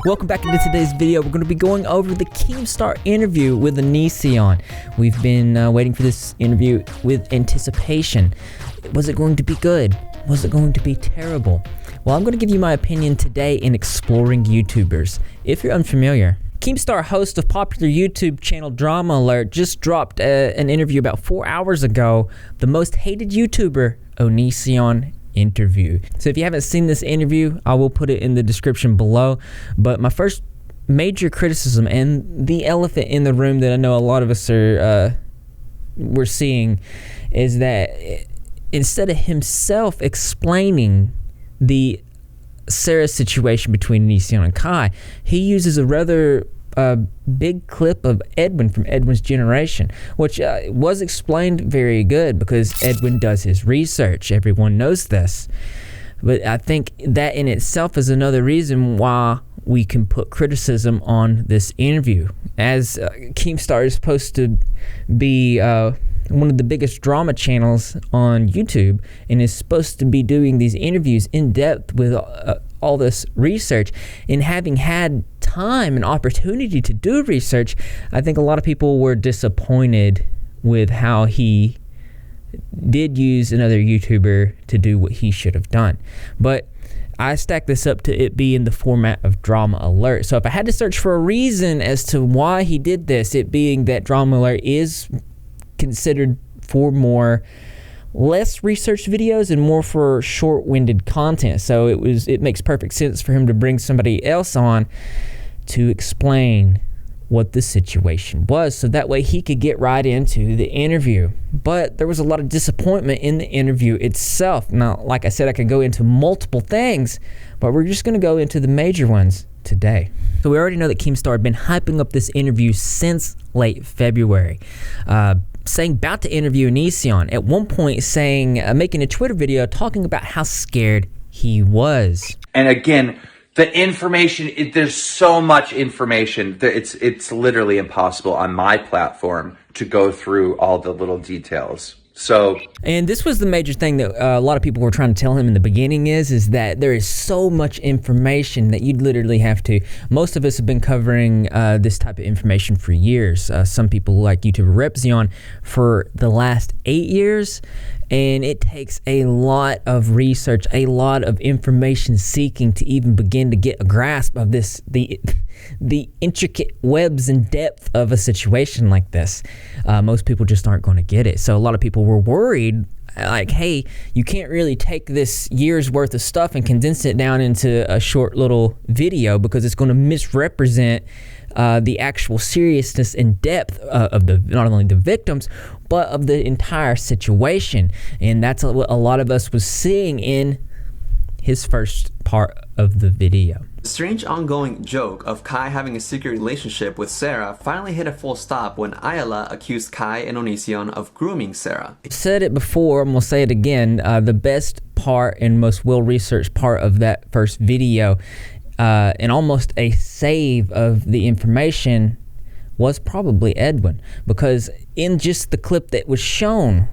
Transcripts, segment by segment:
Welcome back into today's video. We're going to be going over the Keemstar interview with Onision. We've been waiting for this interview with anticipation. Was it going to be good? Was it going to be terrible? Well, I'm going to give you my opinion today in exploring YouTubers. If you're unfamiliar, Keemstar, host of popular YouTube channel Drama Alert, just dropped an interview about 4 hours ago. The most hated YouTuber, Onision interview. So if you haven't seen this interview, I will put it in the description below. But my first major criticism, and the elephant in the room that I know a lot of us we're seeing, is that instead of himself explaining the Sarah situation between Onision and Kai, he uses a rather big clip of Edwin from Edwin's generation, which was explained very good because Edwin does his research. Everyone knows this. But I think that in itself is another reason why we can put criticism on this interview. As Keemstar is supposed to be one of the biggest drama channels on YouTube and is supposed to be doing these interviews in depth with all this research, and having had time and opportunity to do research, I think a lot of people were disappointed with how he did use another YouTuber to do what he should have done. But I stack this up to it being the format of Drama Alert. So if I had to search for a reason as to why he did this, it being that Drama Alert is considered for less research videos and more for short-winded content. So it makes perfect sense for him to bring somebody else on to explain what the situation was, so that way he could get right into the interview. But there was a lot of disappointment in the interview itself. Now, like I said, I could go into multiple things, but we're just going to go into the major ones today. So we already know that Keemstar had been hyping up this interview since late February, saying about to interview Onision, at one point saying, making a Twitter video talking about how scared he was. And again, the information, there's so much information that it's literally impossible on my platform to go through all the little details. And this was the major thing that a lot of people were trying to tell him in the beginning is that there is so much information that you'd literally have to. Most of us have been covering this type of information for years. Some people like YouTuber Repzilla for the last 8 years. And it takes a lot of research, a lot of information seeking to even begin to get a grasp of this, the intricate webs and depth of a situation like this. Most people just aren't going to get it. So a lot of people were worried, like, hey, you can't really take this year's worth of stuff and condense it down into a short little video because it's going to misrepresent the actual seriousness and depth of not only the victims, but of the entire situation. And that's what a lot of us was seeing in his first part of the video. The strange ongoing joke of Kai having a secret relationship with Sarah finally hit a full stop when Ayala accused Kai and Onision of grooming Sarah. I said it before, I'm going to say it again, the best part and most well-researched part of that first video, and almost a save of the information, was probably Edwin, because in just the clip that was shown,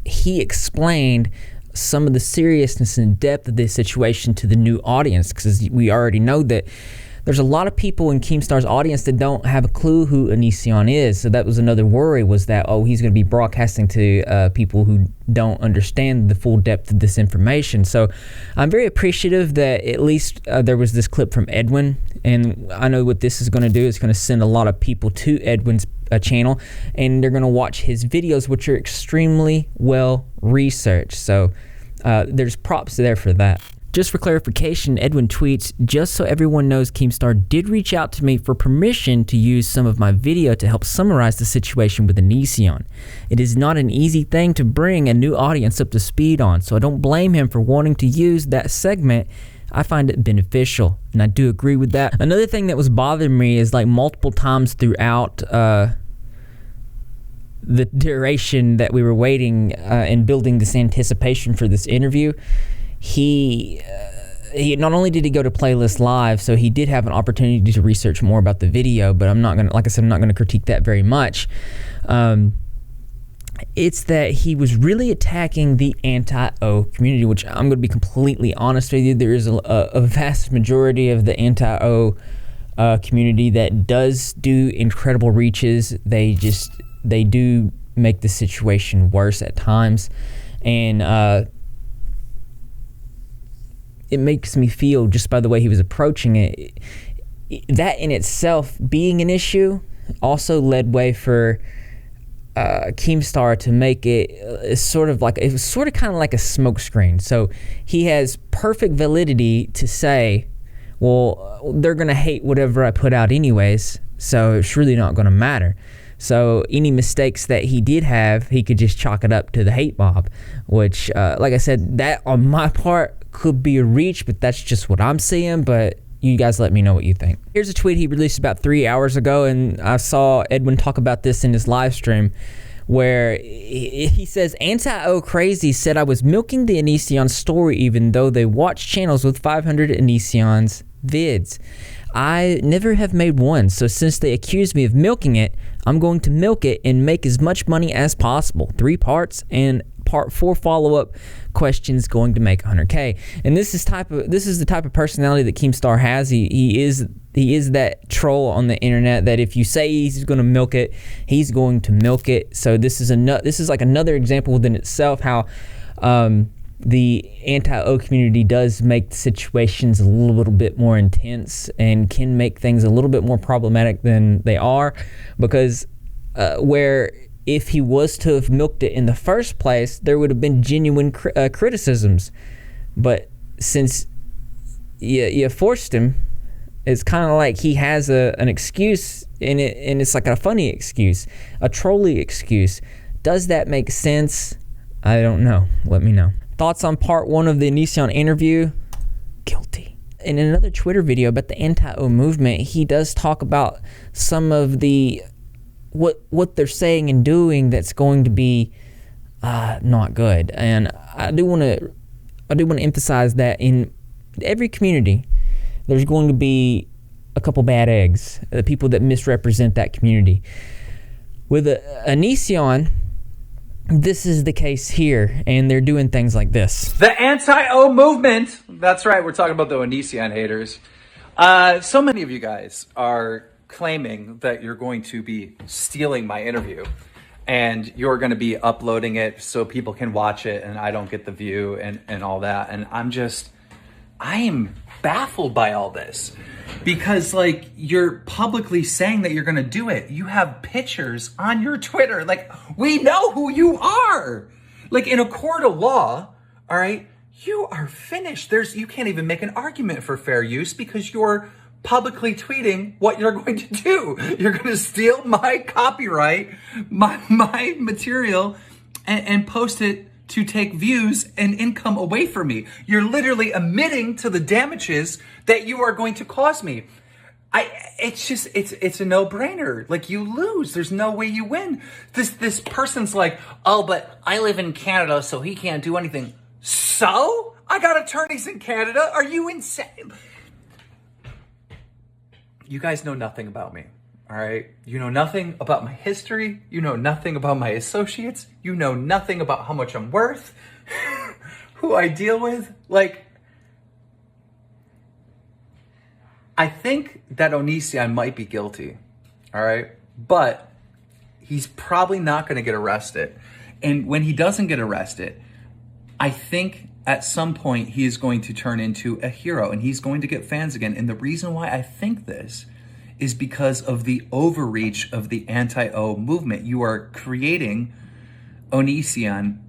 he explained some of the seriousness and depth of this situation to the new audience, because we already know that there's a lot of people in Keemstar's audience that don't have a clue who Onision is. So that was another worry, was that, oh, he's going to be broadcasting to people who don't understand the full depth of this information. So I'm very appreciative that at least there was this clip from Edwin. And I know what this is going to do. It's going to send a lot of people to Edwin's channel, and they're going to watch his videos, which are extremely well researched. So there's props there for that. Just for clarification, Edwin tweets, just so everyone knows, Keemstar did reach out to me for permission to use some of my video to help summarize the situation with Onision. It is not an easy thing to bring a new audience up to speed on, so I don't blame him for wanting to use that segment. I find it beneficial, and I do agree with that. Another thing that was bothering me is, like, multiple times throughout the duration that we were waiting and building this anticipation for this interview, he not only did he go to Playlist Live, so he did have an opportunity to research more about the video, but I'm not gonna, like I said, I'm not gonna critique that very much. it's that he was really attacking the anti-O community, which I'm going to be completely honest with you. There is a vast majority of the anti-O community that does do incredible reaches. They do make the situation worse at times, and it makes me feel, just by the way he was approaching it, that in itself being an issue also led way for Keemstar to make it sort of kind of like a smokescreen. So he has perfect validity to say, well, they're going to hate whatever I put out anyways, so it's really not going to matter. So any mistakes that he did have, he could just chalk it up to the hate mob, which, like I said, that on my part could be a reach, but that's just what I'm seeing. But you guys let me know what you think. Here's a tweet he released about 3 hours ago, and I saw Edwin talk about this in his live stream, where he says, Anti-O Crazy said I was milking the Onision story even though they watch channels with 500 Onision's vids. I never have made one, so since they accused me of milking it, I'm going to milk it and make as much money as possible. 3 parts, and part 4 follow-up questions going to make 100K. And this is the type of personality that Keemstar has. He is that troll on the internet that if you say he's going to milk it, he's going to milk it. So this is like another example within itself how the anti-O community does make situations a little bit more intense and can make things a little bit more problematic than they are, because where if he was to have milked it in the first place, there would have been genuine criticisms. But since you forced him, it's kind of like he has an excuse in it, and it's like a funny excuse, a trolly excuse. Does that make sense? I don't know. Let me know. Thoughts on part 1 of the Onision interview? Guilty. In another Twitter video about the anti-O movement, he does talk about some of the what they're saying and doing that's going to be not good. And I do want to emphasize that in every community, there's going to be a couple bad eggs, the people that misrepresent that community. With Onision, this is the case here, and they're doing things like this. The anti-O movement. That's right. We're talking about the Onision haters. So many of you guys are claiming that you're going to be stealing my interview and you're going to be uploading it so people can watch it and I don't get the view and all that. And I am baffled by all this because, like, you're publicly saying that you're going to do it. You have pictures on your Twitter. Like, we know who you are. Like, in a court of law, all right, you are finished. You can't even make an argument for fair use because you're publicly tweeting what you're going to do. You're going to steal my copyright, my material, and post it to take views and income away from me. You're literally admitting to the damages that you are going to cause me. It's a no-brainer. Like, you lose. There's no way you win. This person's like, oh, but I live in Canada, so he can't do anything. So? I got attorneys in Canada. Are you insane? You guys know nothing about me, all right? You know nothing about my history. You know nothing about my associates. You know nothing about how much I'm worth, who I deal with. Like, I think that Onision might be guilty, all right? But he's probably not going to get arrested. And when he doesn't get arrested, I think at some point he is going to turn into a hero and he's going to get fans again. And the reason why I think this is because of the overreach of the anti-O movement. You are creating Onision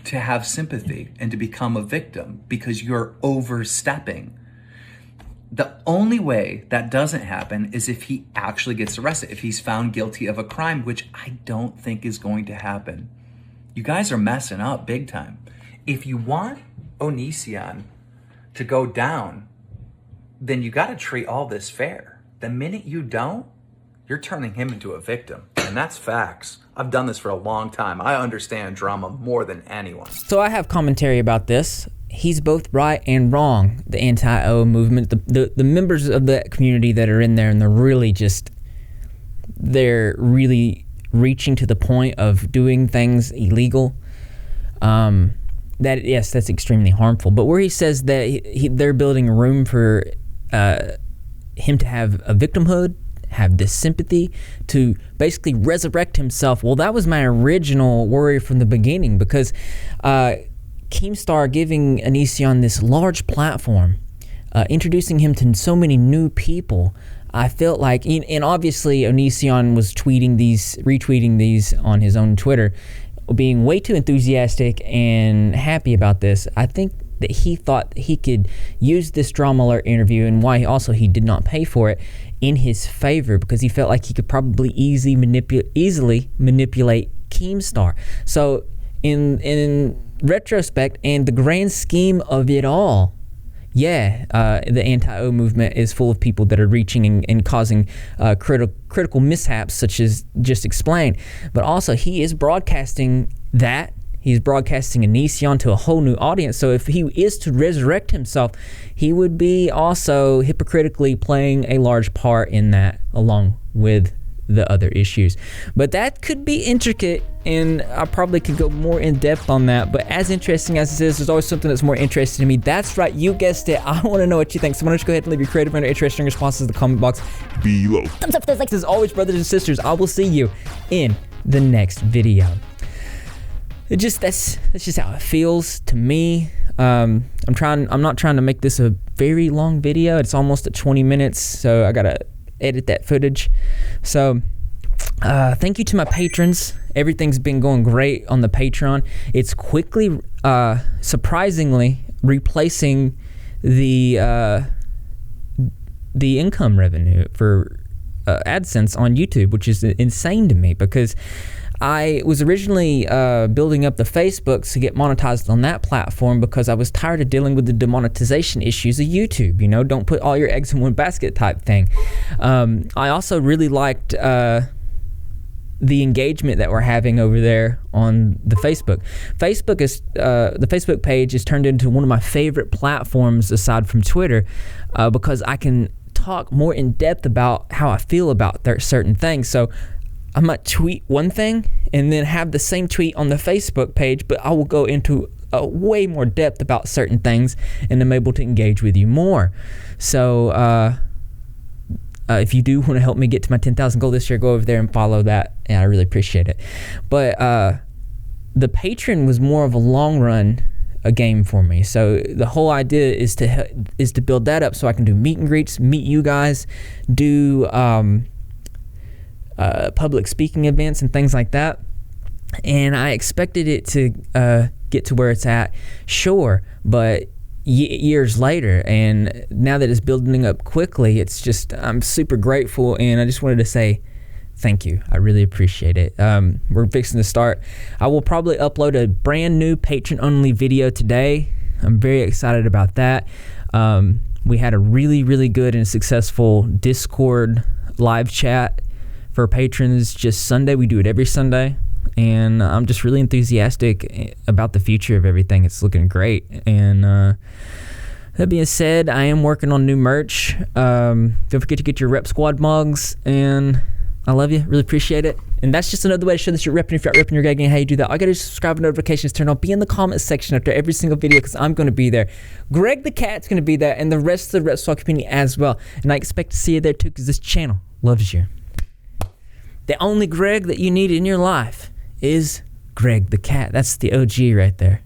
to have sympathy and to become a victim because you're overstepping. The only way that doesn't happen is if he actually gets arrested, if he's found guilty of a crime, which I don't think is going to happen. You guys are messing up big time. If you want Onision to go down, then you got to treat all this fair. The minute you don't, you're turning him into a victim. And that's facts. I've done this for a long time. I understand drama more than anyone. So I have commentary about this. He's both right and wrong. The anti-O movement, the members of that community that are in there, and they're really reaching to the point of doing things illegal, that's extremely harmful. But where he says that they're building room for him to have a victimhood, have this sympathy, to basically resurrect himself. Well, that was my original worry from the beginning, because Keemstar giving Onision this large platform, introducing him to so many new people, I felt like, and obviously Onision was retweeting these on his own Twitter, being way too enthusiastic and happy about this. I think that he thought he could use this Drama Alert interview, and why he did not pay for it, in his favor, because he felt like he could probably easily manipulate Keemstar. So in retrospect and the grand scheme of it all, the anti-O movement is full of people that are reaching and causing critical mishaps, such as just explained. But also, he is broadcasting that. He's broadcasting Onision to a whole new audience. So if he is to resurrect himself, he would be also hypocritically playing a large part in that, along with the other issues. But that could be intricate, and I probably could go more in depth on that. But as interesting as this is, there's always something that's more interesting to me. That's right, you guessed it. I want to know what you think. So why don't you go ahead and leave your creative and interesting responses in the comment box below. Thumbs up for those likes. As always, brothers and sisters, I will see you in the next video. That's just how it feels to me. I'm not trying to make this a very long video. It's almost at 20 minutes, so I gotta edit that footage. So thank you to my patrons. Everything's been going great on the Patreon. It's quickly, surprisingly, replacing the income revenue for AdSense on YouTube, which is insane to me, because I was originally building up the Facebook to get monetized on that platform, because I was tired of dealing with the demonetization issues of YouTube. Don't put all your eggs in one basket type thing. I also really liked the engagement that we're having over there on the Facebook. The Facebook page is turned into one of my favorite platforms aside from Twitter, because I can talk more in depth about how I feel about certain things. So I might tweet one thing and then have the same tweet on the Facebook page, but I will go into way more depth about certain things, and I'm able to engage with you more. So if you do want to help me get to my 10,000 goal this year, go over there and follow that, and I really appreciate it. But the Patreon was more of a long run game for me. So the whole idea is to build that up so I can do meet and greets, meet you guys, do public speaking events and things like that. And I expected it to get to where it's at, sure, but years later, and now that it's building up quickly, it's just, I'm super grateful, and I just wanted to say thank you. I really appreciate it. We're fixing to start. I will probably upload a brand new patron-only video today. I'm very excited about that. We had a really, really good and successful Discord live chat for patrons just Sunday. We do it every Sunday, and I'm just really enthusiastic about the future of everything. It's looking great. And that being said, I am working on new merch. Don't forget to get your Rep Squad mugs, and I love you. Really appreciate it. And that's just another way to show that you're repping. If you're not repping, you're gagging. How you do that? All you gotta do is subscribe and notifications turn on. Be in the comment section after every single video, because I'm gonna be there. Greg the Cat's gonna be there, and the rest of the Rep Squad community as well. And I expect to see you there too, because this channel loves you. The only Greg that you need in your life is Greg the Cat. That's the OG right there.